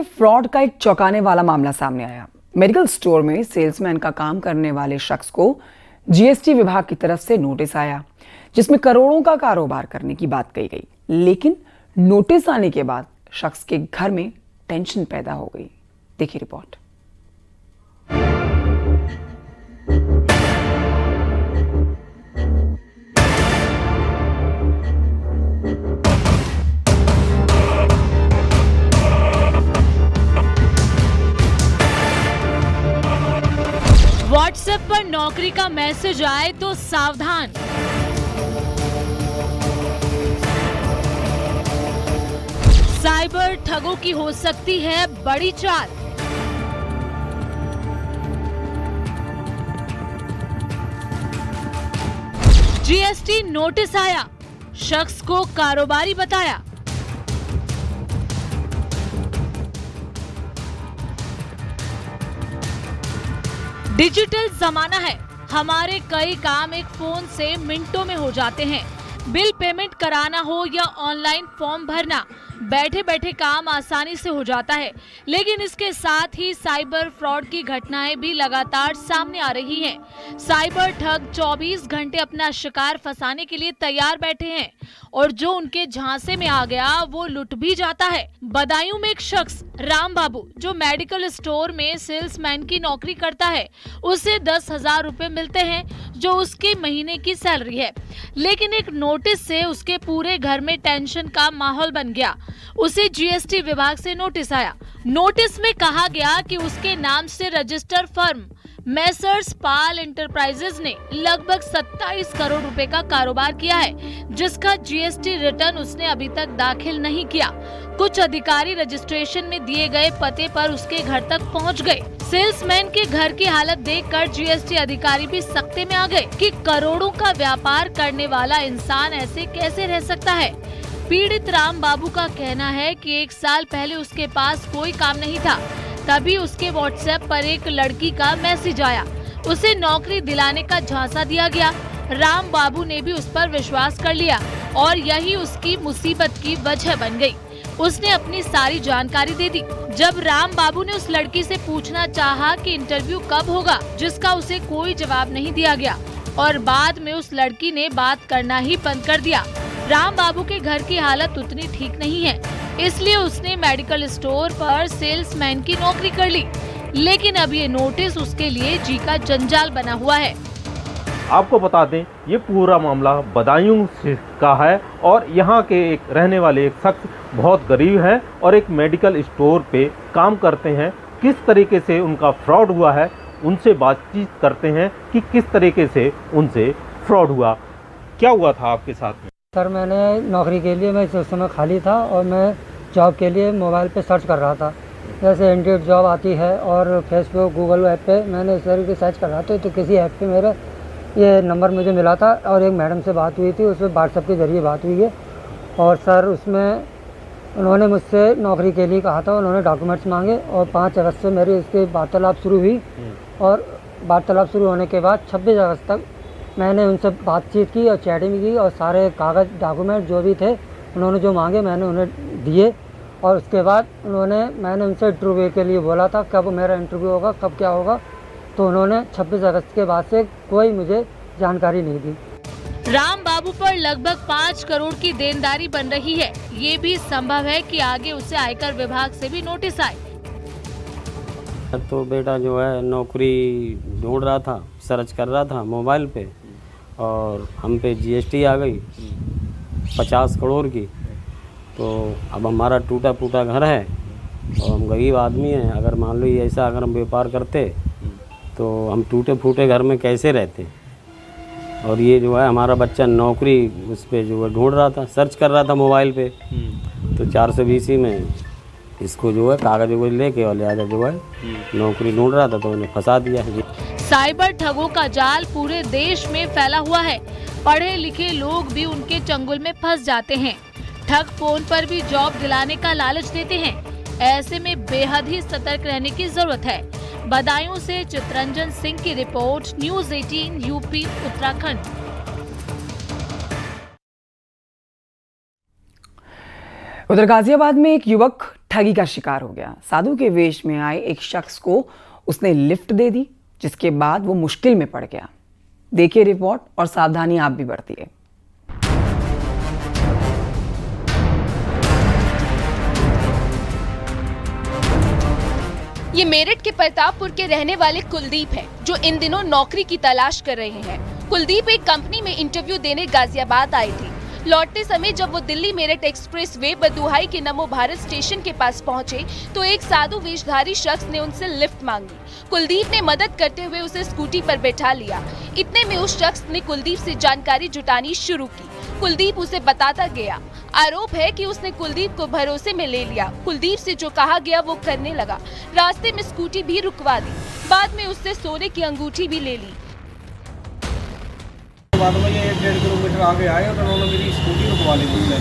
Fraud का एक चौंकाने वाला मामला सामने आया। मेडिकल स्टोर में सेल्समैन का काम करने वाले शख्स को जीएसटी विभाग की तरफ से नोटिस आया, जिसमें करोड़ों का कारोबार करने की बात कही गई। लेकिन नोटिस आने के बाद शख्स के घर में टेंशन पैदा हो गई। देखिए रिपोर्ट। व्हाट्सएप पर नौकरी का मैसेज आए तो सावधान। साइबर ठगों की हो सकती है बड़ी चाल। जीएसटी नोटिस आया, शख्स को कारोबारी बताया। डिजिटल जमाना है, हमारे कई काम एक फोन से मिनटों में हो जाते हैं। बिल पेमेंट कराना हो या ऑनलाइन फॉर्म भरना, बैठे बैठे काम आसानी से हो जाता है। लेकिन इसके साथ ही साइबर फ्रॉड की घटनाएं भी लगातार सामने आ रही हैं। साइबर ठग 24 घंटे अपना शिकार फंसाने के लिए तैयार बैठे हैं और जो उनके झांसे में आ गया वो लुट भी जाता है। बदायूं में एक शख्स राम बाबू, जो मेडिकल स्टोर में सेल्समैन की नौकरी करता है, उसे 10,000 रुपए मिलते हैं, जो उसके महीने की सैलरी है। लेकिन एक नोटिस से उसके पूरे घर में टेंशन का माहौल बन गया। उसे जीएसटी विभाग से नोटिस आया। नोटिस में कहा गया कि उसके नाम से रजिस्टर फर्म मैसर्स पाल एंटरप्राइजेज ने लगभग 27 करोड़ रुपए का कारोबार किया है, जिसका जीएसटी रिटर्न उसने अभी तक दाखिल नहीं किया। कुछ अधिकारी रजिस्ट्रेशन में दिए गए पते पर उसके घर तक पहुंच गए। सेल्समैन के घर की हालत देखकर जीएसटी अधिकारी भी सख्ते में आ गए कि करोड़ों का व्यापार करने वाला इंसान ऐसे कैसे रह सकता है। पीड़ित राम बाबू का कहना है कि 1 साल पहले उसके पास कोई काम नहीं था, तभी उसके व्हाट्सएप पर एक लड़की का मैसेज आया। उसे नौकरी दिलाने का झांसा दिया गया। राम बाबू ने भी उस पर विश्वास कर लिया और यही उसकी मुसीबत की वजह बन गई। उसने अपनी सारी जानकारी दे दी। जब राम बाबू ने उस लड़की से पूछना चाहा कि इंटरव्यू कब होगा, जिसका उसे कोई जवाब नहीं दिया गया और बाद में उस लड़की ने बात करना ही बंद कर दिया। राम बाबू के घर की हालत उतनी ठीक नहीं है, इसलिए उसने मेडिकल स्टोर पर सेल्समैन की नौकरी कर ली। लेकिन अब ये नोटिस उसके लिए जी का जंजाल बना हुआ है। आपको बता दें, ये पूरा मामला बदायूं का है और यहाँ के एक रहने वाले एक शख्स बहुत गरीब हैं और एक मेडिकल स्टोर पे काम करते हैं। किस तरीके से उनका फ्रॉड हुआ है, उनसे बातचीत करते हैं कि किस तरीके से उनसे फ्रॉड हुआ। क्या हुआ था आपके साथ में? सर, मैंने नौकरी के लिए, मैं उस समय खाली था और मैं जॉब के लिए मोबाइल पे सर्च कर रहा था। जैसे इंडीड जॉब आती है और फेसबुक, गूगल ऐप पे मैंने इस तरीके से सर्च कर रहा था, तो किसी ऐप पे मेरा ये नंबर मुझे मिला था और एक मैडम से बात हुई थी, उसमें व्हाट्सएप के ज़रिए बात हुई है। और सर, उसमें उन्होंने मुझसे नौकरी के लिए कहा था, उन्होंने डॉक्यूमेंट्स मांगे और 5 अगस्त से मेरी इसकी वार्तालाप शुरू हुई। और वार्तालाप शुरू होने के बाद 26 अगस्त तक मैंने उनसे बातचीत की और चैटिंग की और सारे कागज़, डॉक्यूमेंट जो भी थे उन्होंने जो मांगे मैंने उन्हें दिए। और उसके बाद मैंने उनसे इंटरव्यू के लिए बोला था, कब मेरा इंटरव्यू होगा, कब क्या होगा, तो उन्होंने 26 अगस्त के बाद से कोई मुझे जानकारी नहीं दी। राम बाबू पर लगभग 5 करोड़ की देनदारी बन रही है। ये भी संभव है कि आगे उसे आयकर विभाग से भी नोटिस आए। तो बेटा जो है नौकरी ढूंढ रहा था, सर्च कर रहा था मोबाइल पे और हम पे जीएसटी आ गई 50 करोड़ की। तो अब हमारा टूटा फूटा घर है और हम गरीब आदमी हैं। अगर मान लो ये ऐसा अगर हम व्यापार करते तो हम टूटे फूटे घर में कैसे रहते। और ये जो है हमारा बच्चा नौकरी उस पर जो है ढूंढ रहा था, सर्च कर रहा था मोबाइल पे, तो 420 में इसको जो है कागज लेके और लिहाजा जो है नौकरी ढूंढ रहा था, तो उन्हें फंसा दिया। साइबर ठगों का जाल पूरे देश में फैला हुआ है। पढ़े लिखे लोग भी उनके चंगुल में फंस जाते हैं। ठग फोन पर भी जॉब दिलाने का लालच देते हैं। ऐसे में बेहद ही सतर्क रहने की जरूरत है। बदायूं से चितरंजन सिंह की रिपोर्ट, न्यूज़ 18 यूपी उत्तराखंड। उधर गाजियाबाद में एक युवक ठगी का शिकार हो गया। साधु के वेश में आए एक शख्स को उसने लिफ्ट दे दी, जिसके बाद वो मुश्किल में पड़ गया। देखिए रिपोर्ट और सावधानी आप भी बरतिए। ये मेरठ के प्रतापपुर के रहने वाले कुलदीप हैं, जो इन दिनों नौकरी की तलाश कर रहे हैं। कुलदीप एक कंपनी में इंटरव्यू देने गाजियाबाद आए थे। लौटते समय जब वो दिल्ली मेरठ एक्सप्रेस वे बदुहाई के नमो भारत स्टेशन के पास पहुंचे तो एक साधु वेशधारी शख्स ने उनसे लिफ्ट मांगी। कुलदीप ने मदद करते हुए उसे स्कूटी पर बैठा लिया। इतने में उस शख्स ने कुलदीप से जानकारी जुटानी शुरू की। कुलदीप उसे बताता गया। आरोप है कि उसने कुलदीप को भरोसे में ले लिया। कुलदीप से जो कहा गया वो करने लगा। रास्ते में स्कूटी भी रुकवा दी। बाद में उससे सोने की अंगूठी भी ले ली। बाद में ये 1.5 किलोमीटर आगे आए और उन्होंने मेरी स्कूटी रुकवा ली मुझसे।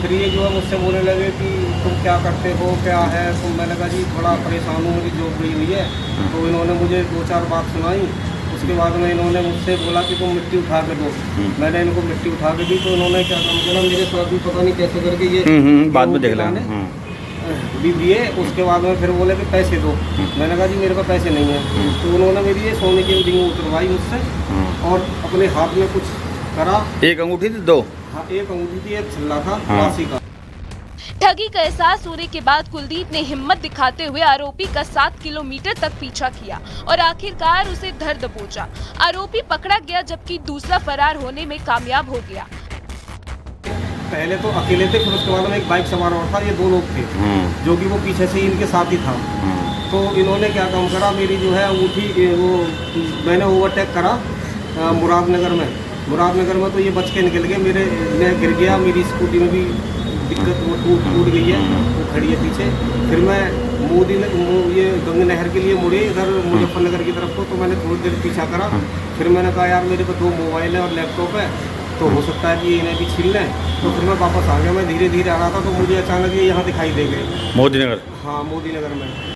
फिर ये जो है मुझसे बोलने लगे कि तुम क्या करते हो, क्या है। तो मैंने कहा जी थोड़ा परेशान हूँ, मेरी जॉब गई हुई है। तो इन्होंने मुझे 2-4 बात सुनाई। उसके बाद में इन्होंने मुझसे बोला कि तुम मिट्टी उठा के दो। मैंने इनको मिट्टी उठा के दी तो इन्होंने क्या काम किया, मेरे साथ भी पता नहीं कैसे करके ये बाद में देख लेंगे भी दिए। उसके बाद में फिर बोले कि पैसे दो। मैंने कहा जी मेरे पास पैसे नहीं है। तो उन्होंने मेरी ये सोने की रिंग उतरवाई मुझसे और अपने हाथ में कुछ करा। एक अंगूठी थी, 2? हाँ, एक अंगूठी थी, एक छल्ला था फांसी का। ठगी का एहसास होने के बाद कुलदीप ने हिम्मत दिखाते हुए आरोपी का 7 किलोमीटर तक पीछा किया और आखिरकार उसे धर दबोचा। आरोपी पकड़ा गया जबकि दूसरा फरार होने में कामयाब हो गया। पहले तो अकेले थे, फिर उसके बाद में एक बाइक सवार और था। ये 2 लोग थे जो कि वो पीछे से इनके साथ ही था। तो इन्होंने क्या काम करा, मेरी जो है अंगूठी वो मैंने ओवरटेक करा मुरादनगर में। तो ये बच के निकल गए। मैं गिर गया, मेरी स्कूटी में भी दिक्कत वो टूट गई है, वो खड़ी है पीछे। फिर मैं ये गंगा नहर के लिए मुड़े इधर मुजफ्फरनगर की तरफ को। तो मैंने थोड़ी देर पीछा करा। फिर मैंने कहा यार मेरे पास 2 मोबाइल है और लैपटॉप है, तो हो सकता है कि इन्हें भी छीन लें। तो फिर मैं वापस आ गया। मैं धीरे धीरे आ रहा था तो मुझे अचानक ये यहाँ दिखाई दे गए, मोदीनगर। हाँ, मोदीनगर में।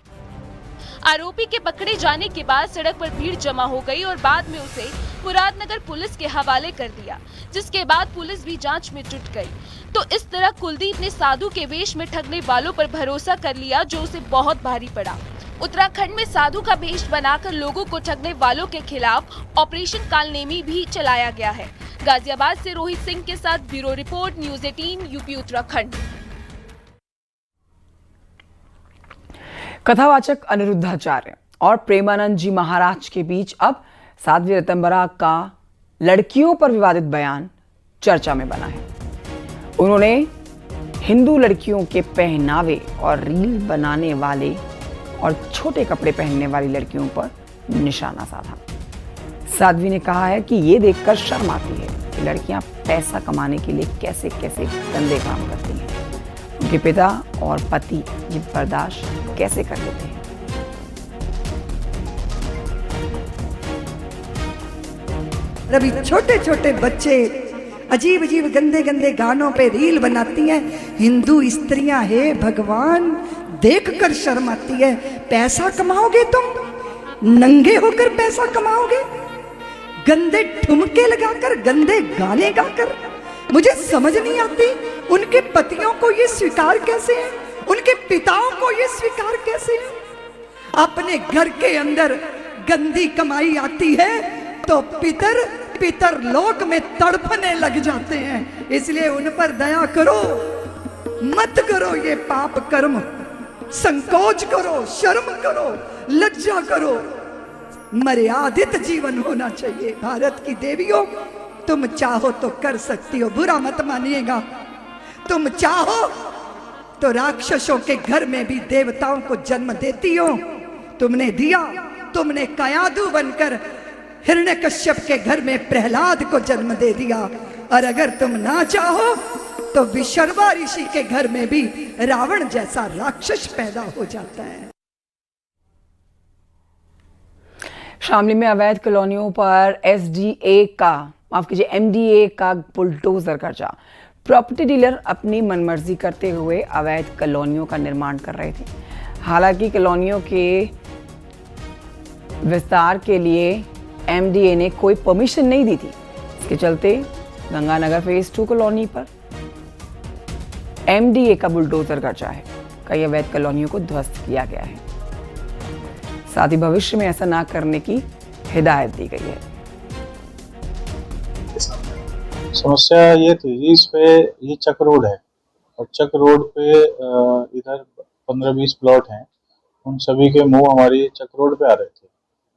आरोपी के पकड़े जाने के बाद सड़क पर भीड़ जमा हो गई और बाद में उसे मुरादनगर पुलिस के हवाले कर दिया, जिसके बाद पुलिस भी जांच में जुट गई। तो इस तरह कुलदीप ने साधु के वेश में ठगने वालों पर भरोसा कर लिया, जो उसे बहुत भारी पड़ा। उत्तराखंड में साधु का वेश बनाकर लोगों को ठगने वालों के खिलाफ ऑपरेशन कालनेमी भी चलाया गया है। गाजियाबाद से रोहित सिंह के साथ bureau report, news 18 UP Uttarakhand. कथावाचक अनिरुद्धाचार्य और प्रेमानंद जी महाराज के बीच अब साध्वी रतनबरा का लड़कियों पर विवादित बयान चर्चा में बना है। उन्होंने हिंदू लड़कियों के पहनावे और रील बनाने वाले और छोटे कपड़े पहनने वाली लड़कियों पर निशाना साधा। साध्वी ने कहा है कि ये देखकर शर्म आती है कि लड़कियां पैसा कमाने के लिए कैसे कैसे गंदे काम करती हैं। उनके पिता और पति ये बर्दाश्त कैसे कर लेते हैं। अभी छोटे छोटे बच्चे अजीब अजीब गंदे गंदे गानों पे रील बनाती हैं। हिंदू स्त्रियां, हे भगवान, देखकर शर्म आती है। पैसा कमाओगे तुम, नंगे होकर पैसा कमाओगे, गंदे ठुमके लगाकर, गंदे गाने गाकर। मुझे समझ नहीं आती उनके पतियों को ये स्वीकार कैसे है, उनके पिताओं को ये स्वीकार कैसे है। अपने घर के अंदर गंदी कमाई आती है तो पितर लोक में तड़पने लग जाते हैं। इसलिए उन पर दया करो, मत करो ये पाप कर्म। संकोच करो, शर्म करो, लज्जा करो। मर्यादित जीवन होना चाहिए। भारत की देवियों, तुम चाहो तो कर सकती हो, बुरा मत मानिएगा। तुम चाहो तो राक्षसों के घर में भी देवताओं को जन्म देती हो। तुमने दिया, तुमने कयादू बनकर हिरण्यकश्यप के घर में प्रहलाद को जन्म दे दिया। और अगर तुम ना चाहो तो विशर्वा ऋषि के घर में भी रावण जैसा राक्षस पैदा हो जाता है। शामली में अवैध कॉलोनियों पर एमडीए का बुलडोजर कब्जा। प्रॉपर्टी डीलर अपनी मनमर्जी करते हुए अवैध कॉलोनियों का निर्माण कर रहे थे। हालांकि कॉलोनियों के विस्तार के लिए एमडीए ने कोई परमिशन नहीं दी थी। इसके चलते गंगानगर फेज 2 कॉलोनी पर एमडीए का बुलडोजर कब्जा है। कई अवैध कॉलोनियों को ध्वस्त किया गया है। साथ ही भविष्य में ऐसा ना करने की हिदायत दी गई है। समस्या ये थी कि इस पे ये चक रोड है और चक रोड पे इधर 15-20 प्लॉट हैं, उन सभी के मुंह हमारी चक रोड पे आ रहे थे,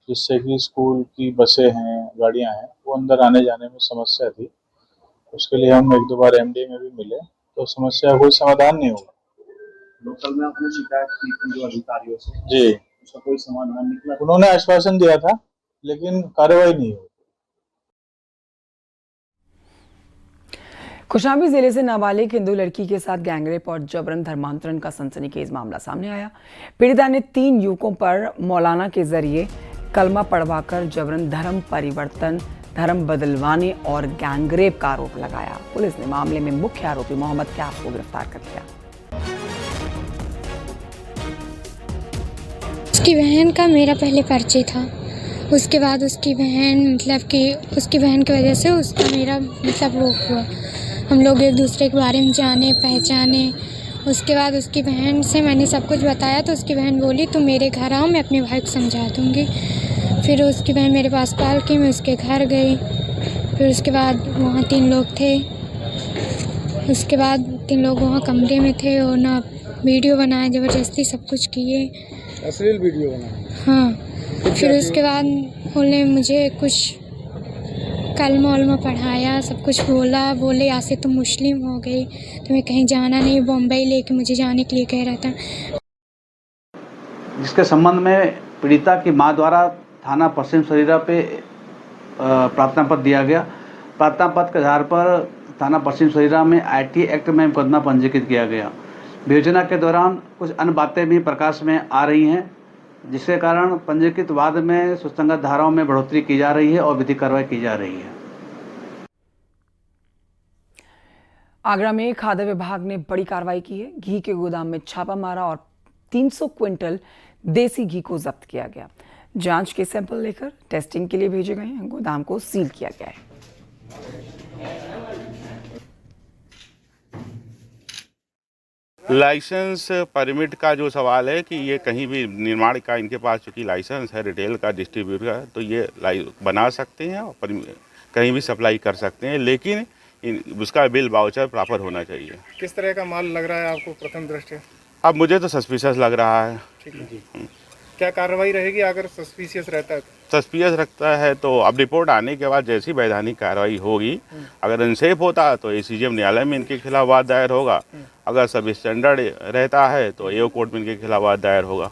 जिससे कि स्कूल की बसें हैं, गाड़ियां हैं, वो अंदर आने जाने में समस्या थी। उसके लिए हम 1-2 बार एमडी में भी मिले तो समस्या का कोई समाधान नहीं हुआ। लोकल में आपने शिकायत की जो अधिकारियों से जी, उसका कोई समाधान निकला? उन्होंने आश्वासन दिया था लेकिन कार्रवाई नहीं हुई। कौशाम्बी जिले से नाबालिग हिंदू लड़की के साथ गैंगरेप और जबरन धर्मांतरण का सनसनीखेज मामला सामने आया। पीड़िता ने 3 युवकों पर मौलाना के जरिए कलमा पढ़वाकर जबरन धर्म परिवर्तन, धर्म बदलवाने और गैंगरेप का आरोप लगाया। पुलिस ने मामले में मुख्य आरोपी मोहम्मद कैफ को गिरफ्तार कर लिया। उसकी बहन का मेरा पहले परिचय था, उसके बाद उसकी बहन उसकी बहन की वजह से उसका मेरा वो हुआ। हम लोग एक दूसरे के बारे में जाने पहचाने। उसके बाद उसकी बहन से मैंने सब कुछ बताया तो उसकी बहन बोली तुम मेरे घर आओ, मैं अपने भाई को समझा दूँगी। फिर उसकी बहन मेरे पास कॉल की, मैं उसके घर गई। फिर उसके बाद वहाँ 3 लोग थे। उसके बाद 3 लोग वहाँ कमरे में थे और ना वीडियो बनाए, ज़बरदस्ती सब कुछ किए, अश्लील वीडियो बनाया। हाँ। फिर उसके बाद उन्होंने मुझे कुछ कलमा वलमा पढ़ाया, सब कुछ बोले आज से तुम मुस्लिम हो गई, तुम्हें कहीं जाना नहीं, बम्बई लेके मुझे जाने के लिए कह रहा था। जिसके संबंध में पीड़िता की मां द्वारा थाना पश्चिम सरीरा पे प्रार्थना पत्र दिया गया। प्रार्थना पत्र के आधार पर थाना पश्चिम सरीरा में IT एक्ट में मुकदमा पंजीकृत किया गया। विवेचना के दौरान कुछ अन्य बातें भी प्रकाश में आ रही हैं, जिसके कारण पंजीकृत वाद में सुसंगत धाराओं में बढ़ोतरी की जा रही है और विधिक कार्रवाई की जा रही है। आगरा में खाद्य विभाग ने बड़ी कार्रवाई की है। घी के गोदाम में छापा मारा और 300 क्विंटल देसी घी को जब्त किया गया। जांच के सैंपल लेकर टेस्टिंग के लिए भेजे गए हैं। गोदाम को सील किया गया है। लाइसेंस परमिट का जो सवाल है कि ये कहीं भी निर्माण का इनके पास चूँकि लाइसेंस है, रिटेल का, डिस्ट्रीब्यूटर का, तो ये बना सकते हैं और कहीं भी सप्लाई कर सकते हैं, लेकिन उसका बिल वाउचर प्रॉपर होना चाहिए। किस तरह का माल लग रहा है आपको प्रथम दृष्टया? अब मुझे तो सस्पिशियस लग रहा है। ठीक है जी। क्या कार्रवाई रहेगी अगर सस्पिशियस रहता है? सस्पिशियस रखता है तो अब रिपोर्ट आने के बाद जैसी वैधानिक कार्रवाई होगी, अगर अनसेफ होता तो ACGM न्यायालय में इनके खिलाफ वाद दायर होगा, अगर सब स्टैंडर्ड रहता है तो AO कोर्ट में इनके खिलाफ वाद दायर होगा।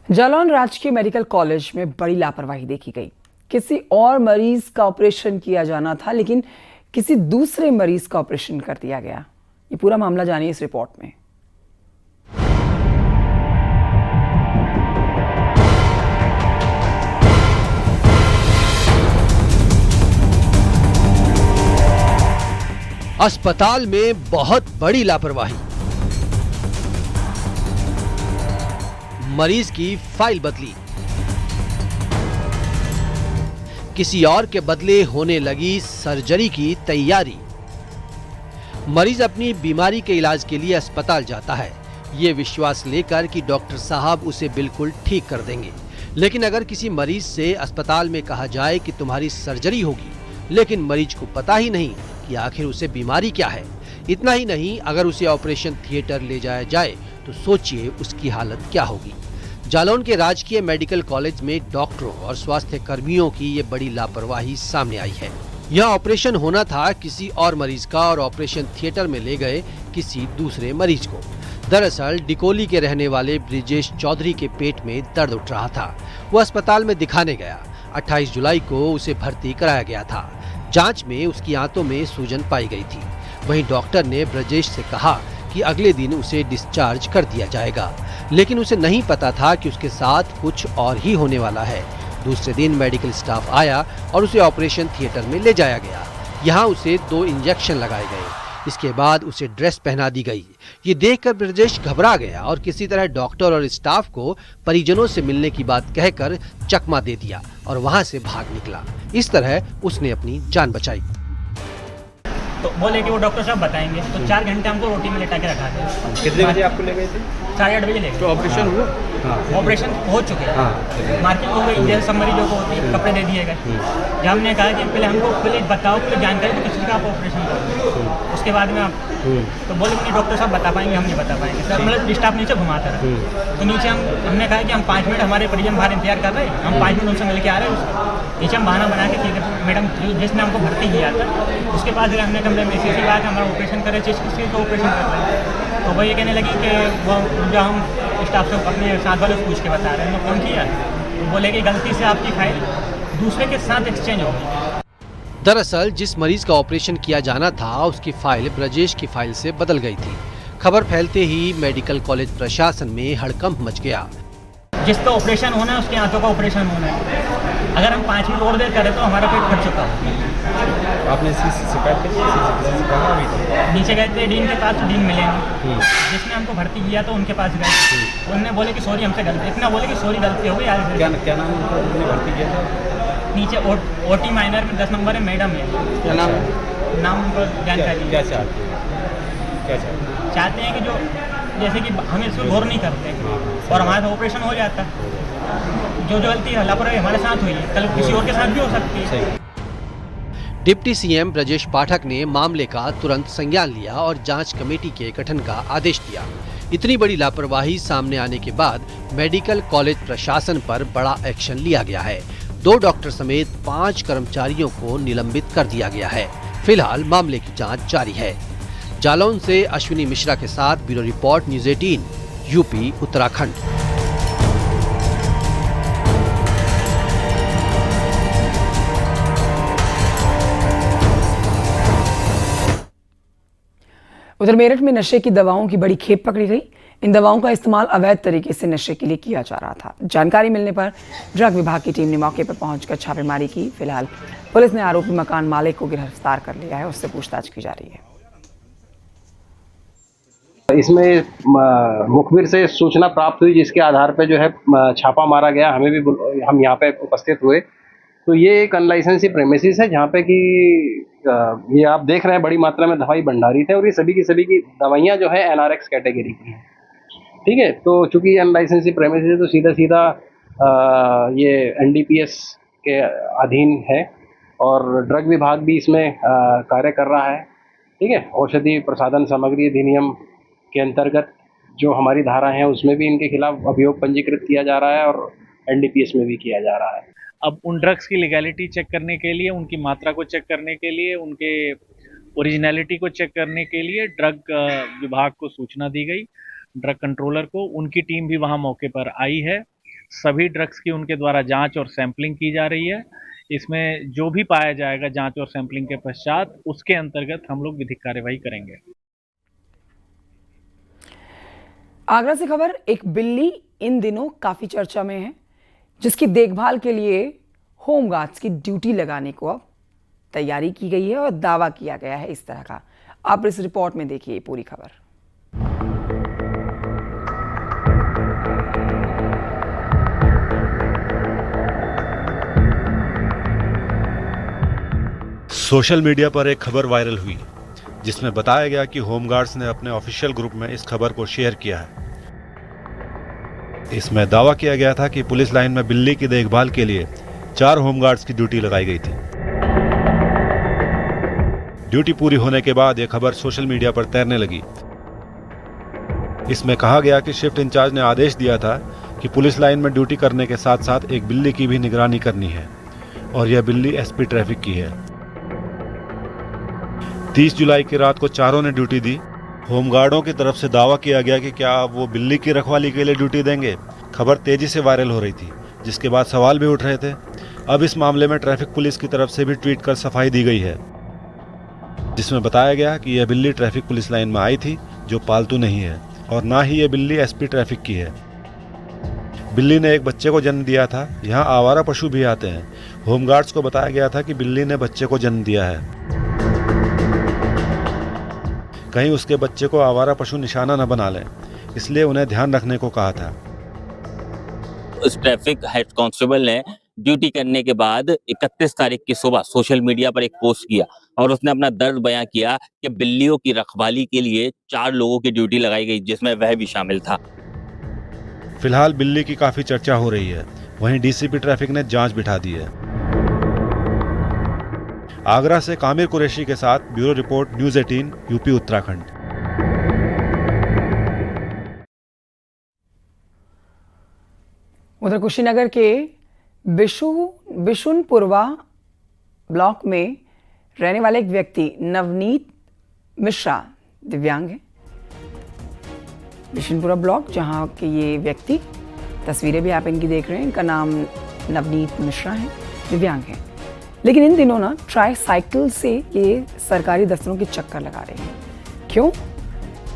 जालौन राजकीय मेडिकल कॉलेज में बड़ी लापरवाही देखी गई। किसी और मरीज का ऑपरेशन किया जाना था, लेकिन किसी दूसरे मरीज का ऑपरेशन कर दिया गया। ये पूरा मामला जानिए इस रिपोर्ट में। अस्पताल में बहुत बड़ी लापरवाही। मरीज की फाइल बदली, किसी और के बदले होने लगी सर्जरी की तैयारी। मरीज अपनी बीमारी के इलाज के लिए अस्पताल जाता है, ये विश्वास लेकर कि डॉक्टर साहब उसे बिल्कुल ठीक कर देंगे। लेकिन अगर किसी मरीज से अस्पताल में कहा जाए कि तुम्हारी सर्जरी होगी, लेकिन मरीज को पता ही नहीं कि आखिर उसे बीमारी क्या है। इतना ही नहीं, अगर उसे ऑपरेशन थिएटर ले जाया जाए तो सोचिए उसकी हालत क्या होगी। जालौन के राजकीय मेडिकल कॉलेज में डॉक्टरों और स्वास्थ्य कर्मियों की ये बड़ी लापरवाही सामने आई है। यह ऑपरेशन होना था किसी और मरीज का और ऑपरेशन थिएटर में ले गए किसी दूसरे मरीज को। दरअसल डिकोली के रहने वाले ब्रिजेश चौधरी के पेट में दर्द उठ रहा था। वो अस्पताल में दिखाने गया। 28 जुलाई को उसे भर्ती कराया गया था। जांच में उसकी आंतों में सूजन पाई गई थी। वहीं डॉक्टर ने ब्रजेश से कहा कि अगले दिन उसे डिस्चार्ज कर दिया जाएगा, लेकिन उसे नहीं पता था कि उसके साथ कुछ और ही होने वाला है। दूसरे दिन मेडिकल स्टाफ आया और उसे ऑपरेशन थिएटर में ले जाया गया। यहाँ उसे 2 इंजेक्शन लगाए गए। इसके बाद उसे ड्रेस पहना दी गई। ये देखकर ब्रजेश घबरा गया और किसी तरह डॉक्टर और स्टाफ को परिजनों से मिलने की बात कहकर चकमा दे दिया और वहां से भाग निकला। इस तरह उसने अपनी जान बचाई। तो बोले कि वो डॉक्टर साहब बताएंगे। तो 4 घंटे हमको रोटी में लेटा के रखा था। कितने बजे आपको ले गए थे? 8:30 बजे ले गए। तो ऑपरेशन हुआ? हाँ, ऑपरेशन हो चुके हैं। मार्किंग हो गई, जैसे सब मरीजों को होती है, कपड़े दे दिए गए। जब हमने कहा कि पहले हमको पहले बताओ, पहले जानकारी तो किसी का आप ऑपरेशन करो, उसके बाद में आप तो बोले नहीं डॉक्टर साहब बता पाएंगे, हम नहीं बता पाएंगे। सर मतलब स्टाफ नीचे घुमाता रहा। तो नीचे हमने कहा कि हम 5 मिनट, हमारे परिजन बाहर इंतजार कर रहे हैं, हम 5 मिनट उनसे मिल के आ रहे हैं। नीचे हम बहाना बना के मैडम जिसने हमको भर्ती किया था उसके पास गए। हमने कहा मैम ऐसी बात हमारा ऑपरेशन करे, किसी को ऑपरेशन कर रहे हैं। तो वो ये कहने लगी कि वो जो हम स्टाफ से अपने साथ वाले पूछ के बता रहे हैं, हमने फोन किया तो बोले कि गलती से आपकी फाइल दूसरे के साथ एक्सचेंज हो गई। दरअसल जिस मरीज का ऑपरेशन किया जाना था उसकी फाइल ब्रजेश की फाइल से बदल गई थी। खबर फैलते ही मेडिकल कॉलेज प्रशासन में हड़कंप मच गया। जिसका ऑपरेशन होना है उसके हाथों का ऑपरेशन होना है। अगर हम 5 और देर करें तो हमारा पेट फट चुका है। आपने शिकायत की? नीचे गए थे डीन के पास, तो डीन मिलेंगे। जिसने हमको भर्ती किया तो उनके पास गए, उन्होंने बोले कि सॉरी हमसे गलती, इतना बोले कि सॉरी गलती हो गई। क्या नाम उन्होंने भर्ती किया था? नीचे OT माइनर में 10 नंबर है, मैडम है। क्या नाम? नाम उनको जानकारी। क्या चाहते हैं कि जो जैसे कि हम इसको गौर नहीं करते और हमारा ऑपरेशन हो जाता। जो गलती लापरवाही हमारे साथ हुई है, कल किसी और के साथ भी हो सकती है। डिप्टी सीएम ब्रजेश पाठक ने मामले का तुरंत संज्ञान लिया और जांच कमेटी के गठन का आदेश दिया। इतनी बड़ी लापरवाही सामने आने के बाद मेडिकल कॉलेज प्रशासन पर बड़ा एक्शन लिया गया है। 2 डॉक्टर समेत 5 कर्मचारियों को निलंबित कर दिया गया है। फिलहाल मामले की जांच जारी है। जालौन से अश्विनी मिश्रा के साथ bureau report, news 18, UP, Uttarakhand. उधर मेरठ में नशे की दवाओं की बड़ी खेप पकड़ी गई। इन दवाओं का इस्तेमाल अवैध तरीके से नशे के लिए किया जा रहा था। जानकारी मिलने पर ड्रग विभाग की टीम ने मौके पर पहुंचकर छापेमारी की। फिलहाल पुलिस ने आरोपी मकान मालिक को गिरफ्तार कर लिया है, उससे पूछताछ की जा रही है। इसमें मुखबिर से सूचना प्राप्त हुई, जिसके आधार पर जो है छापा मारा गया। हमें भी हम यहाँ पे उपस्थित हुए तो ये एक अनलाइसेंसी प्रेमिसेस है जहाँ पे कि ये आप देख रहे हैं बड़ी मात्रा में दवाई भंडारित है और ये सभी की दवाइयाँ जो है NRX कैटेगरी की हैं। ठीक है, तो चूंकि अनलाइसेंसी प्रेमिसेस है तो सीधा ये NDPS के अधीन है और ड्रग विभाग भी इसमें कार्य कर रहा है। ठीक है, औषधि प्रसाधन सामग्री अधिनियम के अंतर्गत जो हमारी धारा है उसमें भी इनके खिलाफ अभियोग पंजीकृत किया जा रहा है और NDPS में भी किया जा रहा है। अब उन ड्रग्स की लीगैलिटी चेक करने के लिए, उनकी मात्रा को चेक करने के लिए, उनके ओरिजिनलिटी को चेक करने के लिए ड्रग विभाग को सूचना दी गई, ड्रग कंट्रोलर को। उनकी टीम भी वहां मौके पर आई है। सभी ड्रग्स की उनके द्वारा जांच और सैंपलिंग की जा रही है। इसमें जो भी पाया जाएगा जांच और सैंपलिंग के पश्चात उसके अंतर्गत हम लोग विधिक कार्यवाही करेंगे। आगरा से खबर, एक बिल्ली इन दिनों काफी चर्चा में है, जिसकी देखभाल के लिए होमगार्ड्स की ड्यूटी लगाने को अब तैयारी की गई है और दावा किया गया है इस तरह का। आप इस रिपोर्ट में देखिए पूरी खबर। सोशल मीडिया पर एक खबर वायरल हुई जिसमें बताया गया कि होमगार्ड्स ने अपने ऑफिशियल ग्रुप में इस खबर को शेयर किया है। इसमें दावा किया गया था कि पुलिस लाइन में बिल्ली की देखभाल के लिए 4 होमगार्ड्स की ड्यूटी लगाई गई थी। ड्यूटी पूरी होने के बाद यह खबर सोशल मीडिया पर तैरने लगी। इसमें कहा गया कि शिफ्ट इंचार्ज ने आदेश दिया था कि पुलिस लाइन में ड्यूटी करने के साथ साथ एक बिल्ली की भी निगरानी करनी है और यह बिल्ली एसपी ट्रैफिक की है। 30 जुलाई की रात को चारों ने ड्यूटी दी। होमगार्डों की तरफ से दावा किया गया कि क्या वो बिल्ली की रखवाली के लिए ड्यूटी देंगे। खबर तेजी से वायरल हो रही थी, जिसके बाद सवाल भी उठ रहे थे। अब इस मामले में ट्रैफिक पुलिस की तरफ से भी ट्वीट कर सफाई दी गई है, जिसमें बताया गया कि यह बिल्ली ट्रैफिक पुलिस लाइन में आई थी, जो पालतू नहीं है और ना ही यह बिल्ली एसपी ट्रैफिक की है। बिल्ली ने एक बच्चे को जन्म दिया था। यहाँ आवारा पशु भी आते हैं। होमगार्ड्स को बताया गया था कि बिल्ली ने बच्चे को जन्म दिया है, कहीं उसके बच्चे को आवारा पशु निशाना न बना लें, इसलिए उन्हें ध्यान रखने को कहा था। उस ट्रैफिक हेड कांस्टेबल ने ड्यूटी करने के बाद 31 तारीख की सुबह सोशल मीडिया पर एक पोस्ट किया और उसने अपना दर्द बयां किया कि बिल्लियों की रखवाली के लिए 4 लोगों की ड्यूटी लगाई गई, जिसमें वह भी शामिल था। फिलहाल बिल्ली की काफ़ी चर्चा हो रही है, वहीं डीसीपी ट्रैफिक ने जांच बिठा दी है। आगरा से कामिर कुरैशी के साथ bureau report, news 18, UP Uttarakhand. उधर कुशीनगर के बिशुनपुरवा ब्लॉक में रहने वाले एक व्यक्ति नवनीत मिश्रा दिव्यांग है। बिशुनपुरा ब्लॉक जहां के ये व्यक्ति, तस्वीरें भी आप इनकी देख रहे हैं, इनका नाम नवनीत मिश्रा है, दिव्यांग है। लेकिन इन दिनों ना ट्राईसाइकिल से ये सरकारी दफ्तरों की चक्कर लगा रहे हैं। क्यों?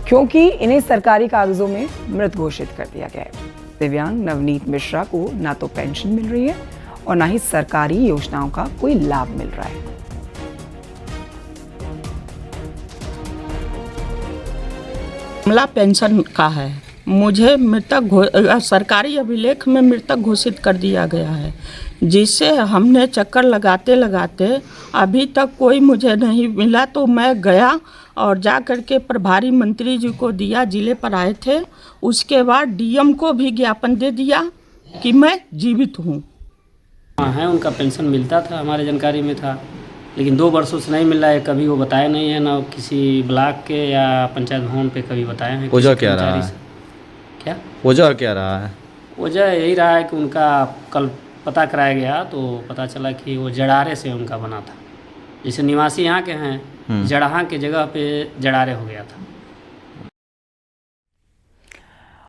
क्योंकि इन्हें सरकारी कागजों में मृत घोषित कर दिया गया है। दिव्यांग नवनीत मिश्रा को ना तो पेंशन मिल रही है और ना ही सरकारी योजनाओं का कोई लाभ मिल रहा है। मामला पेंशन का है। मुझे मृतक सरकारी अभिलेख में मृतक घोषित कर दिया गया है, जिससे हमने चक्कर लगाते लगाते अभी तक कोई मुझे नहीं मिला। तो मैं गया और जा कर के प्रभारी मंत्री जी को दिया, जिले पर आए थे। उसके बाद डीएम को भी ज्ञापन दे दिया कि मैं जीवित हूँ। हाँ है, उनका पेंशन मिलता था, हमारे जानकारी में था, लेकिन 2 वर्षों से नहीं मिल रहा है। कभी वो बताया नहीं है, ना किसी ब्लॉक के या पंचायत भवन पे कभी बताया है। वजह क्या रहा है? क्या वजह क्या रहा है? वजह यही रहा है कि उनका कल पता कराया गया तो पता चला कि वो जड़ारे से उनका बना था। जैसे निवासी यहाँ के हैं, जड़ाहा के जगह पे जड़ारे हो गया था।